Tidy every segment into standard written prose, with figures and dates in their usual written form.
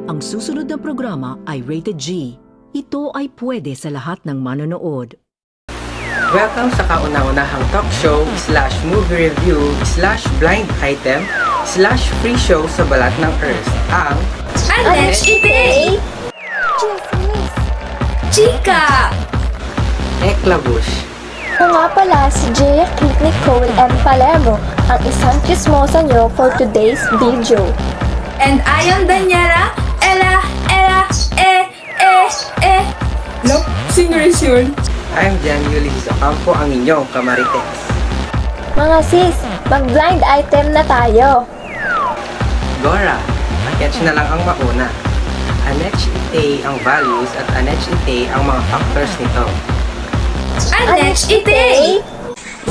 Ang susunod na programa ay rated G. Ito ay pwede sa lahat ng manonood. Welcome sa kauna-unahang talk show / movie review / blind item / free show sa balat ng Earth, ang Affectivity! Chika! Eklabush. Ako nga pala si Jaya Nicole M. Palermo, ang isang chismosa nyo for today's video. And I am Daniela, Look, singers yun. I'm Jan Yulis Ocampo, ang inyong kamarites. Mga sis, mag-blind item na tayo. Gora, package na lang ang mauna. Anech ite ang values at anech ite ang mga factors nito. Affectivity!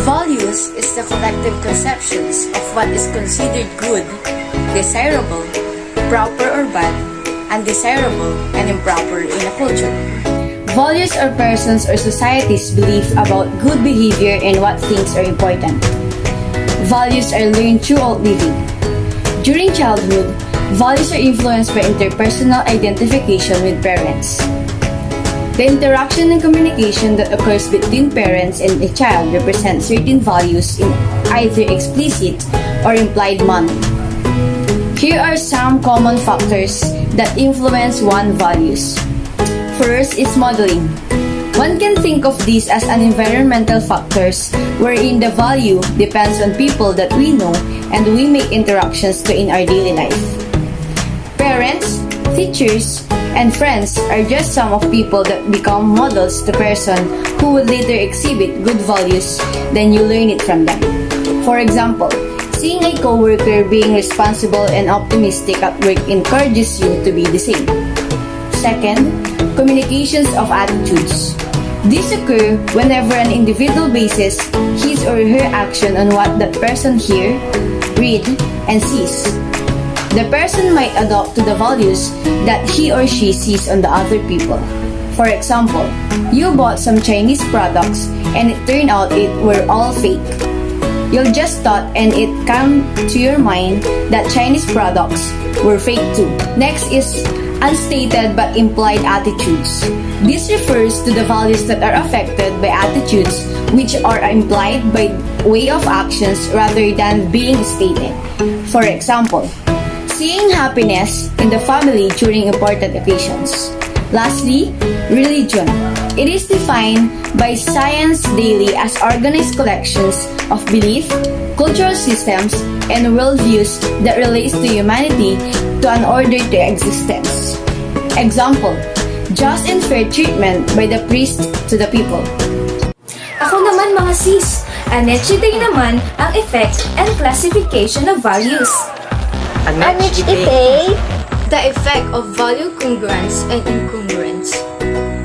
Values is the collective conceptions of what is considered good, desirable, proper or bad, undesirable, and improper in a culture. Values are persons or society's belief about good behavior and what things are important. Values are learned throughout living. During childhood, values are influenced by interpersonal identification with parents. The interaction and communication that occurs between parents and a child represents certain values in either explicit or implied manner. Here are some common factors that influence one's values. First is modeling. One can think of these as an environmental factors wherein the value depends on people that we know and we make interactions to in our daily life. Parents, teachers, and friends are just some of people that become models to person who would later exhibit good values, then you learn it from them. For example, seeing a coworker being responsible and optimistic at work encourages you to be the same. Second, communications of attitudes. These occur whenever an individual bases his or her action on what that person hears, read, and sees. The person might adopt to the values that he or she sees on the other people. For example, you bought some Chinese products and it turned out it were all fake. You'll just thought and it came to your mind that Chinese products were fake too. Next is unstated but implied attitudes. This refers to the values that are affected by attitudes which are implied by way of actions rather than being stated. For example, seeing happiness in the family during important occasions. Lastly, religion. It is defined by Science Daily as organized collections of belief, cultural systems, and worldviews that relates to humanity to an order to existence. Example, just and fair treatment by the priest to the people. Ako naman mga sis, Affectivity naman ang effect and classification of values. Anech ite. Ite, The effect of value congruence and incongruence.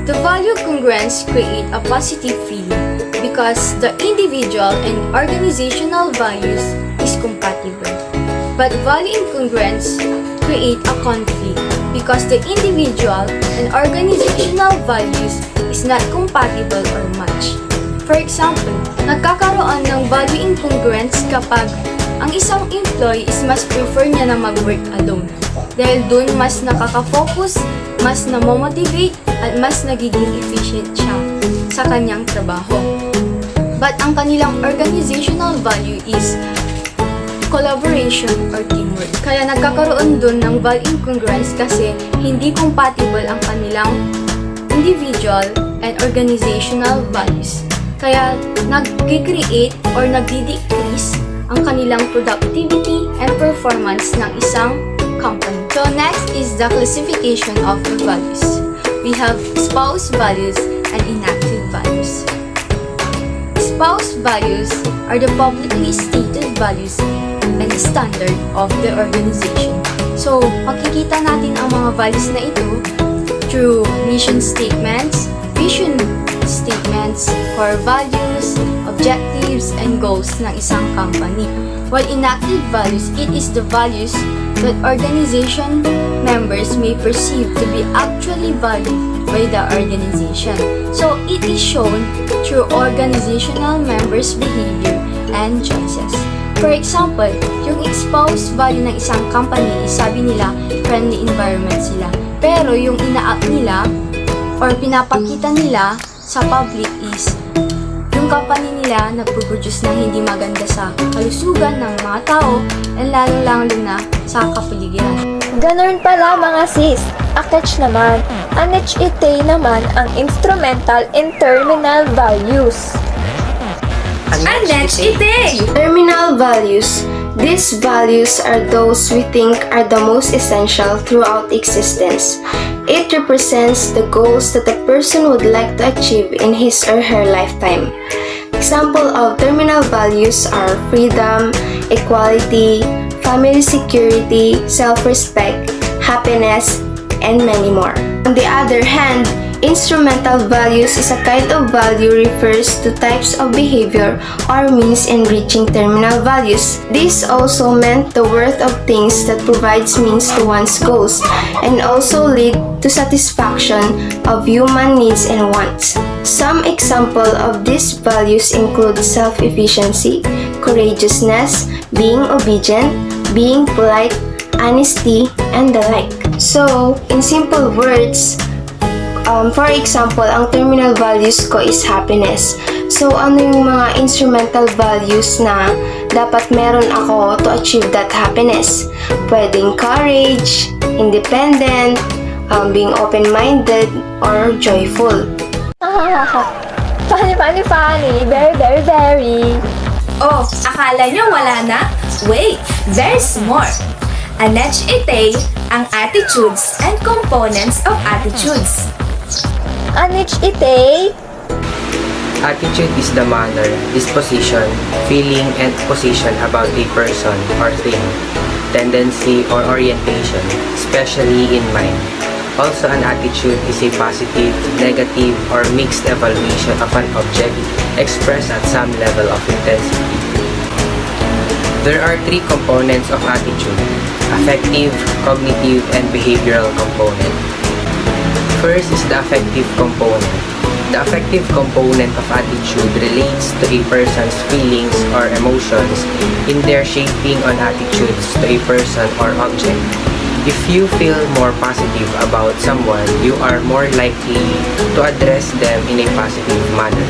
The value congruence create a positive feeling because the individual and organizational values is compatible. But value incongruence create a conflict because the individual and organizational values is not compatible or match. For example, nagkakaroon ng value incongruence kapag ang isang employee is mas prefer niya na mag-work alone. Dahil dun mas nakaka-focus, mas namomotivate, at mas nagiging efficient siya sa kanyang trabaho. But ang kanilang organizational value is collaboration or teamwork. Kaya nagkakaroon dun ng value incongruence kasi hindi compatible ang kanilang individual and organizational values. Kaya nag-create or nagdi-decrease ang kanilang productivity and performance ng isang company. So next is the classification of the values. We have spouse values and inactive values. Spouse values are the publicly stated values and standard of the organization. So, makikita natin ang mga values na ito through mission statements, vision statements, core values, objectives, and goals ng isang company. While inactive values, it is the values that organization members may perceive to be actually valued by the organization. So, it is shown through organizational members' behavior and choices. For example, yung spouse value ng isang company is sabi nila friendly environment sila. Pero yung ina-up nila or pinapakita nila sa public is yung company nila nagpo-produce na hindi maganda sa kalusugan ng mga tao and lalo-lalo na sa kapaligiran. Ganun pala mga sis. Attach naman. Anech-ite naman ang instrumental in terminal values. Anech-ite! Terminal values. These values are those we think are the most essential throughout existence. It represents the goals that a person would like to achieve in his or her lifetime. Example of terminal values are freedom, equality, family security, self-respect, happiness, and many more. On the other hand, instrumental values is a kind of value refers to types of behavior or means in reaching terminal values. This also meant the worth of things that provides means to one's goals and also lead to satisfaction of human needs and wants. Some example of these values include self-efficiency, courageousness, being obedient, being polite, honesty, and the like. So, in simple words, for example, ang terminal values ko is happiness. So, ano yung mga instrumental values na dapat meron ako to achieve that happiness? Pwedeng courage, independent, being open-minded, or joyful. Funny, funny, funny. Very, very, very. Oh, akala nyo wala na? Wait, there's more. Anech-ite ang attitudes and components of attitudes. Anech-ite? Attitude is the manner, disposition, feeling, and position about a person or thing, tendency or orientation, especially in mind. Also, an attitude is a positive, negative, or mixed evaluation of an object expressed at some level of intensity. There are three components of attitude: affective, cognitive, and behavioral component. First is the affective component. The affective component of attitude relates to a person's feelings or emotions in their shaping on attitudes to a person or object. If you feel more positive about someone, you are more likely to address them in a positive manner.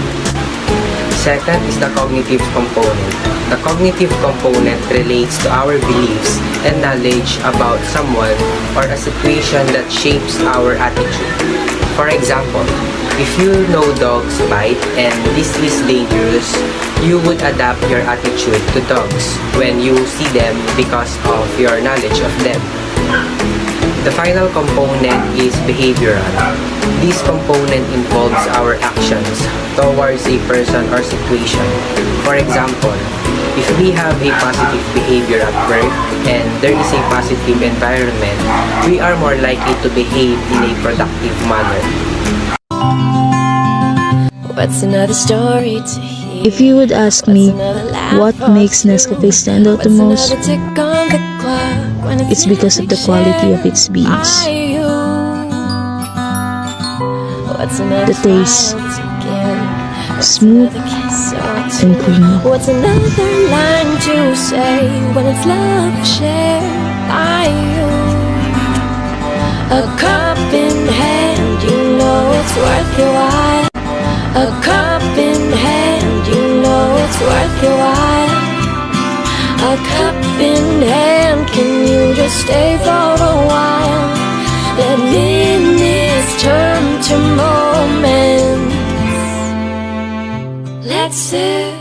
Second is the cognitive component. The cognitive component relates to our beliefs and knowledge about someone or a situation that shapes our attitude. For example, if you know dogs bite and this is dangerous, you would adapt your attitude to dogs when you see them because of your knowledge of them. The final component is behavioral. This component involves our actions towards a person or situation. For example, if we have a positive behavior at work and there is a positive environment, we are more likely to behave in a productive manner. What's another story to hear? If you would ask me what makes Nescafe stand out the most, it's because of the quality of its beans. The taste, smooth and creamy. What's another line to say when it's love shared by you? A cup in hand, you know it's worth your while. A cup in hand, you know it's worth your while. A cup in hand, can you just stay for a while? Let minutes turn to moments. Let's sip,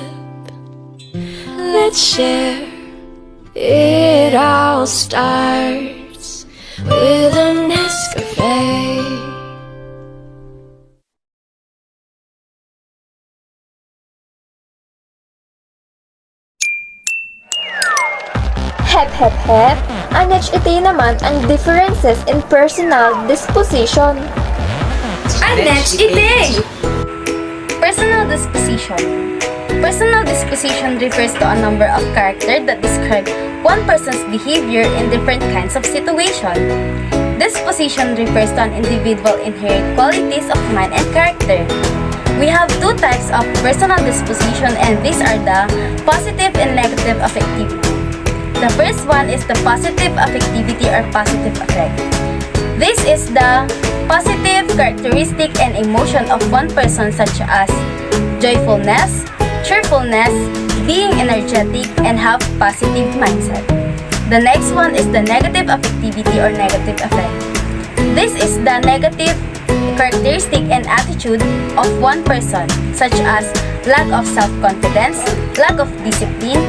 let's share. It all starts with a Nescafe. Hep, hep, hep. Anech-ite naman ang differences in personal disposition. Anech-ite! Personal disposition. Personal disposition refers to a number of characters that describe one person's behavior in different kinds of situations. Disposition refers to an individual's inherent qualities of mind and character. We have two types of personal disposition, and these are the positive and negative affectivity. The first one is the positive affectivity or positive affect. This is the positive characteristic and emotion of one person, such as joyfulness, cheerfulness, being energetic, and have positive mindset. The next one is the negative affectivity or negative affect. This is the negative characteristic and attitude of one person, such as lack of self-confidence, lack of discipline,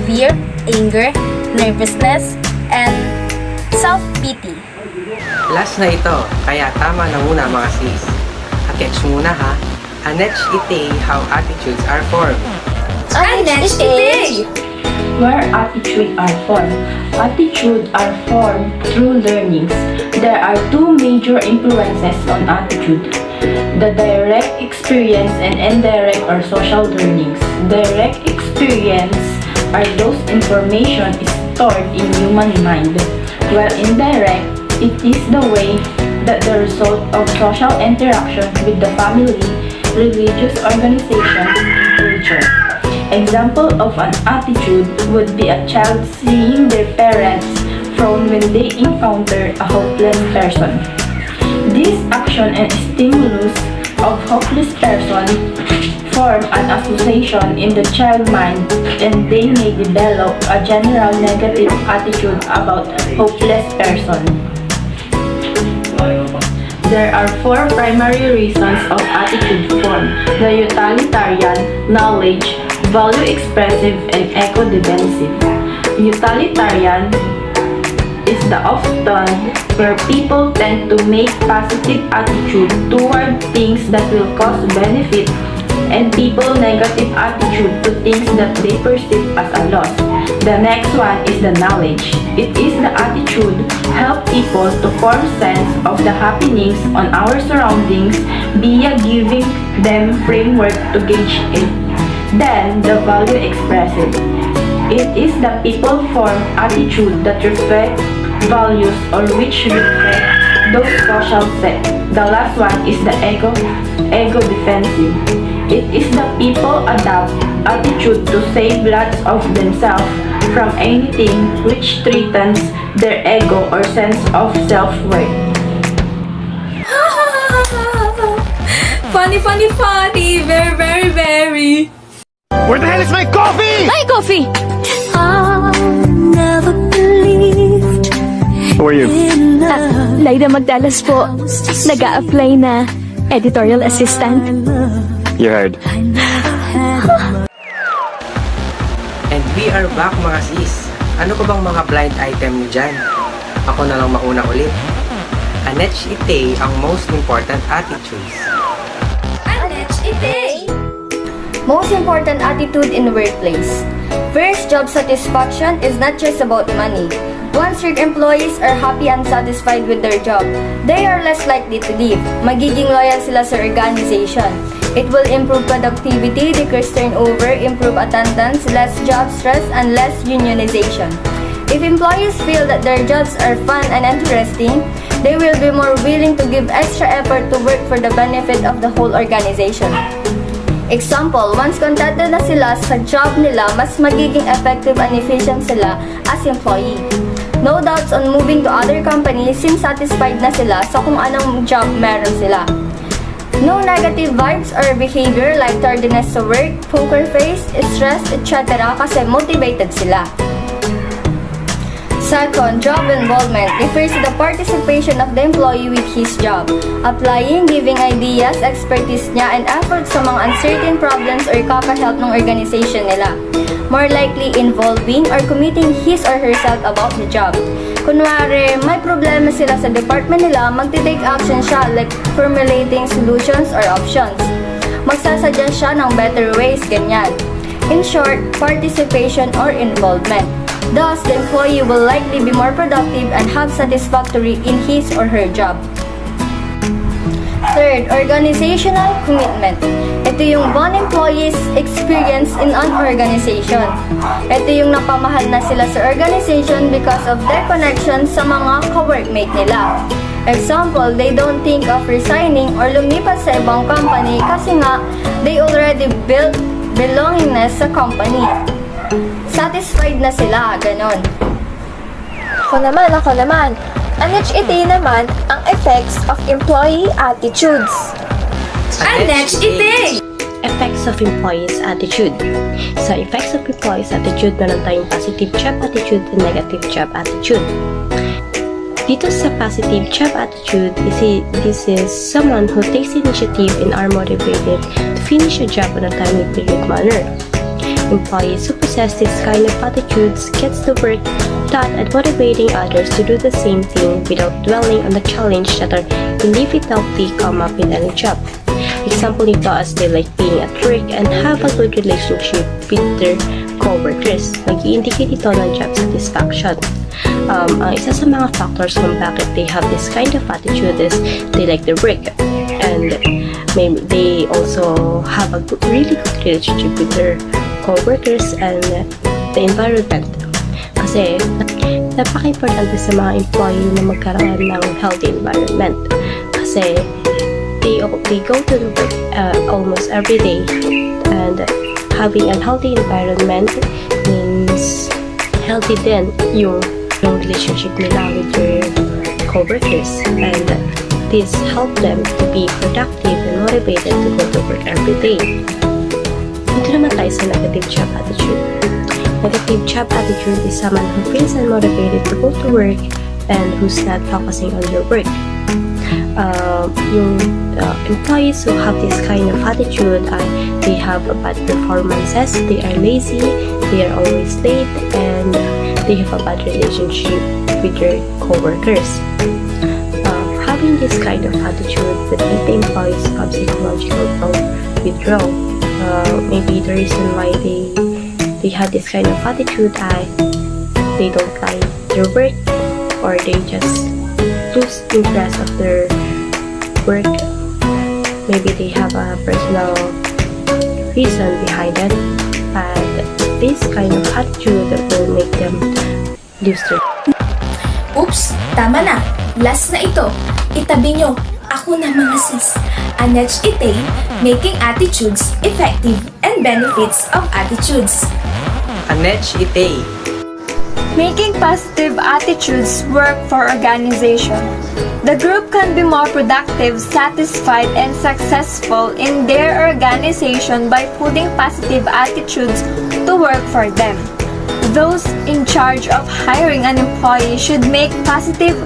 fear, anger, nervousness, and self-pity. Last na ito, kaya tama na muna mga sis. Catch muna ha. Anetch ite how attitudes are formed. Anetch ite! Where attitudes are formed. Attitudes are formed through learnings. There are two major influences on attitude. The direct experience and indirect or social learnings. Direct experience are those information is stored in human mind, while indirect, it is the way that the result of social interaction with the family, religious organizations, and culture. Example of an attitude would be a child seeing their parents frown when they encounter a hopeless person. This action and stimulus of hopeless person form an association in the child mind, and they may develop a general negative attitude about hopeless person. There are four primary reasons of attitude form: the utilitarian, knowledge, value expressive, and eco-defensive. Utilitarian is the often where people tend to make positive attitude toward things that will cause benefit, and people negative attitude to things that they perceive as a loss. The next one is the knowledge. It is the attitude help people to form sense of the happenings on our surroundings via giving them framework to gauge it. Then, the value expressive. It is the people form attitude that reflect values or which reflect those social set. The last one is the ego defensive. It is the people adopt attitude to save lots of themselves from anything which threatens their ego or sense of self-worth. Funny, funny, funny. Very, very, very. Where the hell is my coffee? My coffee! I never believed Who are you? in love. Laida Magdalas po. Nag-a-apply na editorial assistant. You heard. And we are back mga sis. Ano ko bang mga blind item nyo dyan? Ako na lang mauna ulit. Anetch ite ang most important attitudes. Anetch ite! Most important attitude in the workplace. First, job satisfaction is not just about money. Once your employees are happy and satisfied with their job, they are less likely to leave. Magiging loyal sila sa organization. It will improve productivity, decrease turnover, improve attendance, less job stress, and less unionization. If employees feel that their jobs are fun and interesting, they will be more willing to give extra effort to work for the benefit of the whole organization. Example, once contented na sila sa job nila, mas magiging effective and efficient sila as employee. No doubts on moving to other companies since satisfied na sila sa kung anong job meron sila. No negative vibes or behavior like tardiness sa work, poker face, stress, etc. kasi motivated sila. Second, job involvement refers to the participation of the employee with his job. Applying, giving ideas, expertise niya, and efforts sa mga uncertain problems or kaka-help ng organization nila. More likely involving or committing his or herself about the job. Kunwari, may problema sila sa department nila, magti-take action siya like formulating solutions or options. Magsasuggest siya ng better ways, ganyan. In short, participation or involvement. Thus, the employee will likely be more productive and have satisfactory in his or her job. Third, organizational commitment. Ito yung bond employees experience in an organization. Ito yung napamahal na sila sa organization because of their connection sa mga ka-workmate nila. Example, they don't think of resigning or lumipat sa ibang company kasi nga they already built belongingness sa company. Satisfied na sila, ganon. Ako naman. Ang HET naman ang effects of employee attitudes. Anech-ite! Effects of employees' attitude. Sa effects of employees' attitude, meron tayong positive job attitude and negative job attitude. Dito sa positive job attitude, this is someone who takes initiative and are motivated to finish a job on a timely period manner. Employees who possess this kind of attitudes gets the work done and motivating others to do the same thing without dwelling on the challenge that are inevitably come up in any job. Example nito as they like being at work and have a good relationship with their co-workers. Nag-i-indicate ito ng job satisfaction. Ang isa sa mga factors kung bakit they have this kind of attitude is they like their work and maybe they also have a really good relationship with their co-workers and the environment. Kasi napaka-importante sa mga employee na magkaroon ng healthy environment. Kasi they go to the work almost every day, and having a healthy environment means healthy din yung relationship nila with their co-workers, and this help them to be productive and motivated to go to work every day. Dito naman tayo sa negative job attitude. Negative job attitude is someone who feels unmotivated to go to work and who's not focusing on their work. Yung employees who have this kind of attitude, they have bad performances, they are lazy, they are always late, and they have a bad relationship with their co-workers. Having this kind of attitude would make the employees have psychological withdrawal. Maybe the reason why they have this kind of attitude they don't like their work, or they just lose interest of their work. Maybe they have a personal reason behind it, but this kind of attitude will make them lose their. Oops, tama na. Last na ito. Itabi nyo. Ako na mga sis. Anech-ite, making attitudes effective and benefits of attitudes. Anech-ite. Making positive attitudes work for organization. The group can be more productive, satisfied, and successful in their organization by putting positive attitudes to work for them. Those in charge of hiring an employee should make positive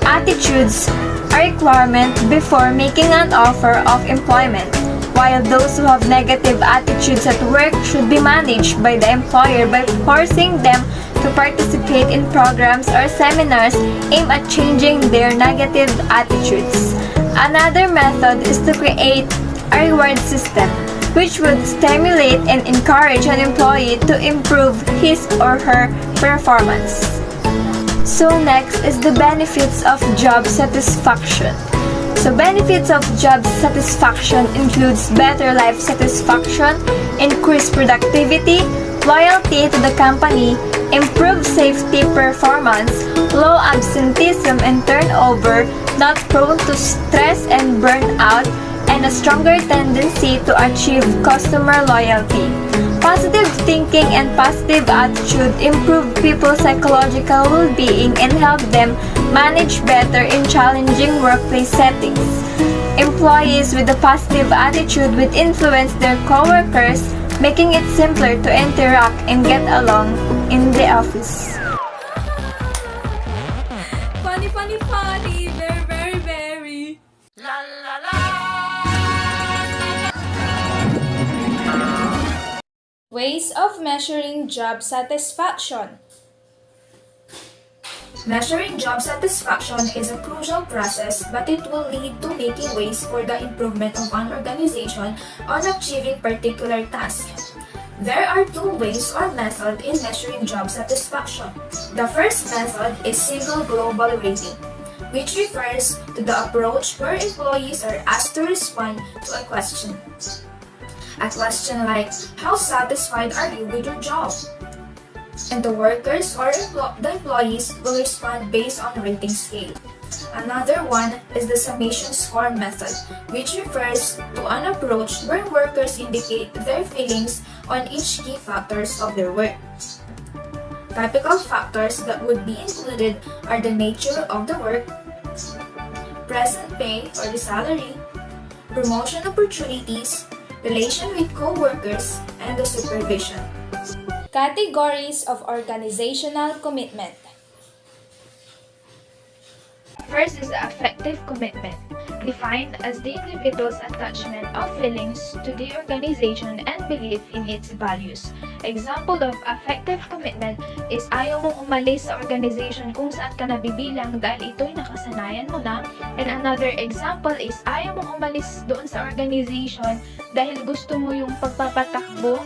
attitudes a requirement before making an offer of employment, while those who have negative attitudes at work should be managed by the employer by forcing them to participate in programs or seminars aimed at changing their negative attitudes. Another method is to create a reward system, which would stimulate and encourage an employee to improve his or her performance. So next is the benefits of job satisfaction. So benefits of job satisfaction includes better life satisfaction, increased productivity, loyalty to the company, improved safety performance, low absenteeism and turnover, not prone to stress and burnout, and a stronger tendency to achieve customer loyalty. Positive thinking and positive attitude improve people's psychological well-being and help them manage better in challenging workplace settings. Employees with a positive attitude will influence their coworkers, making it simpler to interact and get along in the office. Funny, funny, funny. Very, very, very. La la la. Ways of measuring job satisfaction. Measuring job satisfaction is a crucial process, but it will lead to making ways for the improvement of an organization on achieving particular tasks. There are two ways or methods in measuring job satisfaction. The first method is single global rating. which refers to the approach where employees are asked to respond to a question. A question like, how satisfied are you with your job? And the workers or the employees will respond based on a rating scale. Another one is the summation score method, which refers to an approach where workers indicate their feelings on each key factors of their work. Typical factors that would be included are the nature of the work, present pay or the salary, promotion opportunities, relation with co-workers, and the supervision. Categories of organizational commitment. First is the affective commitment, defined as the individual's attachment of feelings to the organization and belief in its values. Example of affective commitment is ayaw mong umalis sa organization kung saan ka nabibilang dahil ito'y nakasanayan mo na. And another example is ayaw mong umalis doon sa organization dahil gusto mo yung pagpapatakbo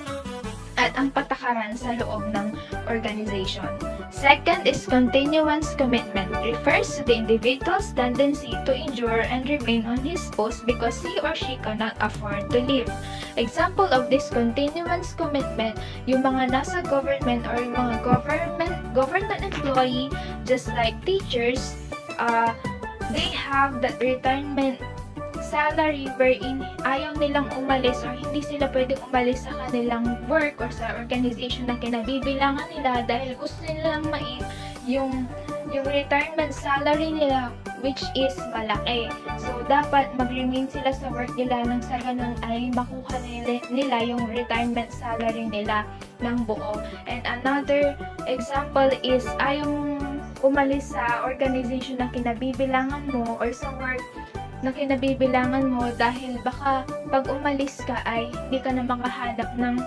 at ang patakaran sa loob ng organization. Second is continuance commitment, refers to the individual's tendency to endure and remain on his post because he or she cannot afford to leave. Example of this continuance commitment, yung mga nasa government or yung mga government employee, just like teachers, they have that retirement salary wherein ayaw nilang umalis or hindi sila pwedeng umalis sa kanilang work or sa organization na kinabibilangan nila dahil gusto nilang yung retirement salary nila, which is malaki. So, dapat mag-remain sila sa work nila nang sa ganun ay makuha nila yung retirement salary nila ng buo. And another example is ayaw umalis sa organization na kinabibilangan mo or sa work na kinabibilangan mo dahil baka pag umalis ka ay hindi ka na makahanap ng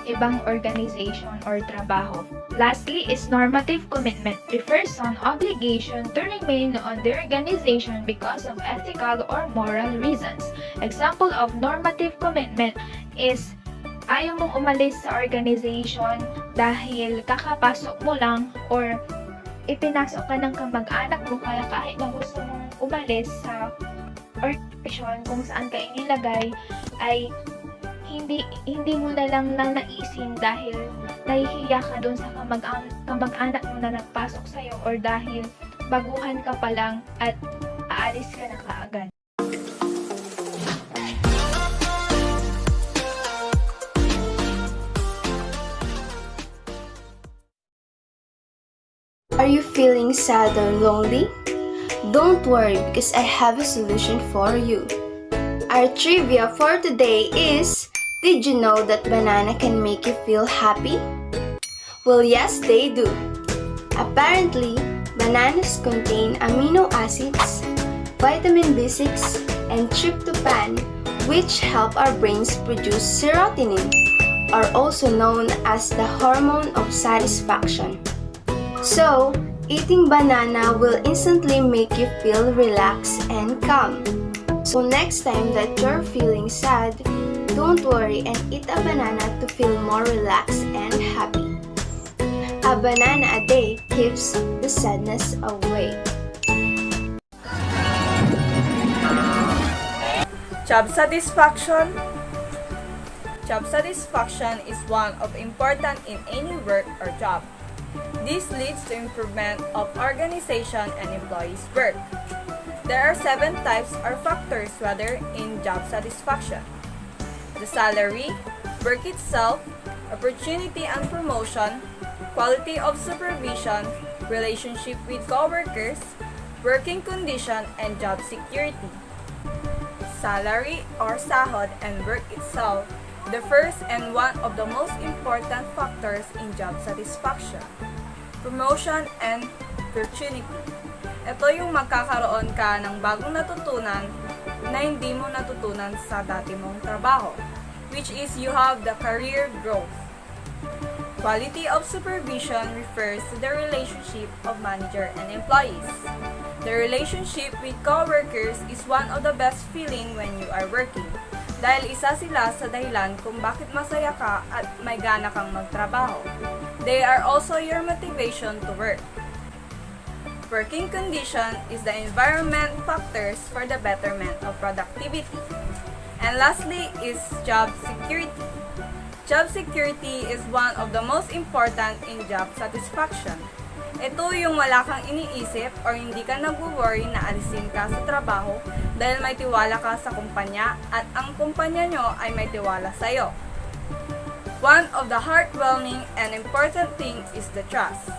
ibang organization or trabaho. Lastly is normative commitment, refers on obligation to remain on the organization because of ethical or moral reasons. Example of normative commitment is ayaw mong umalis sa organization dahil kakapasok mo lang or ipinasok ka ng kamag-anak mo kaya kahit na gusto mong umalis sa organization kung saan ka inilagay ay hindi mo na lang nanaisin dahil nahihiya ka doon sa kamag-anak mo na nagpasok sa'yo or dahil baguhan ka pa lang at aalis ka na kaagad. Are you feeling sad or lonely? Don't worry because I have a solution for you. Our trivia for today is, did you know that banana can make you feel happy? Well, yes, they do. Apparently, bananas contain amino acids, vitamin B6, and tryptophan, which help our brains produce serotonin, or also known as the hormone of satisfaction. So, eating banana will instantly make you feel relaxed and calm. So next time that you're feeling sad, don't worry and eat a banana to feel more relaxed and happy. A banana a day keeps the sadness away. Job satisfaction. Job satisfaction is one of important in any work or job. This leads to improvement of organization and employees' work. There are 7 types or factors rather in job satisfaction: the salary, work itself, opportunity and promotion, quality of supervision, relationship with coworkers, working condition, and job security. Salary or sahod and work itself, the first and one of the most important factors in job satisfaction. Promotion and opportunity. Ito yung magkakaroon ka ng bagong natutunan na hindi mo natutunan sa dati mong trabaho, which is you have the career growth. Quality of supervision refers to the relationship of manager and employees. The relationship with coworkers is one of the best feeling when you are working, dahil isa sila sa dahilan kung bakit masaya ka at may gana kang magtrabaho. They are also your motivation to work. Working condition is the environment factors for the betterment of productivity. And lastly is job security. Job security is one of the most important in job satisfaction. Ito yung wala kang iniisip or hindi ka nag-worry na alisin ka sa trabaho dahil may tiwala ka sa kumpanya at ang kumpanya nyo ay may tiwala sa'yo. One of the heartwarming and important thing is the trust.